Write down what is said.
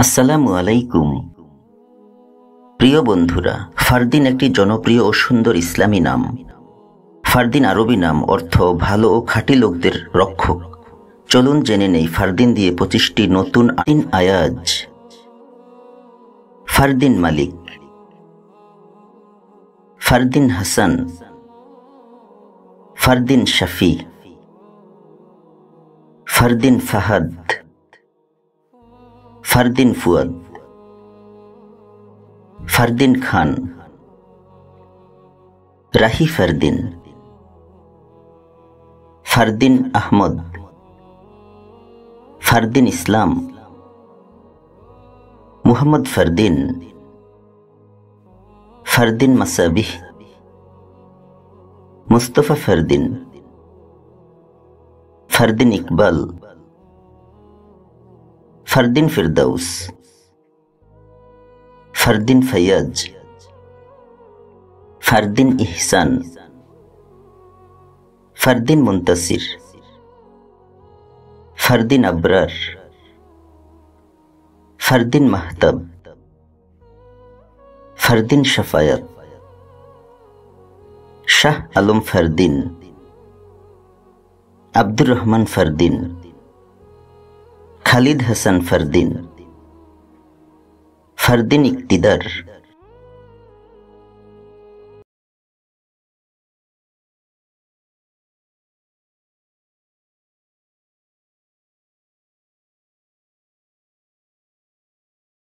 আসসালামু আলাইকুম। প্রিয় বন্ধুরা, ফারদিন একটি জনপ্রিয় ও সুন্দর ইসলামী নাম। ফারদিন আরবি নাম, অর্থ ভালো ও খাঁটি লোকদের রক্ষক। চলুন জেনে নেই ফারদিন দিয়ে 25টি নতুন আয়াজ। ফারদিন মালিক, ফারদিন হাসান, ফারদিন শাফি, ফারদিন ফাহাদ, ফারদিন ফুয়াদ, ফারদিন খান, রাহি ফারদিন, ফারদিন আহমদ, ফারদিন ইসলাম, মুহাম্মদ ফারদিন, ফারদিন মাসাবিহ, মুস্তফা ফারদিন, ফারদিন ইকবাল, ফারদিন ফিরদাউস, ফারদিন ফয়াজ, ফারদিন ইহসান, ফারদিন মুন্তাসির, ফারদিন আবরার, ফারদিন মাহতাব, ফারদিন শাফায়াত, শাহ আলম ফারদিন, আব্দুর রহমান ফারদিন, খালিদ হাসান ফারদিন, ফারদিন ইকতিদার।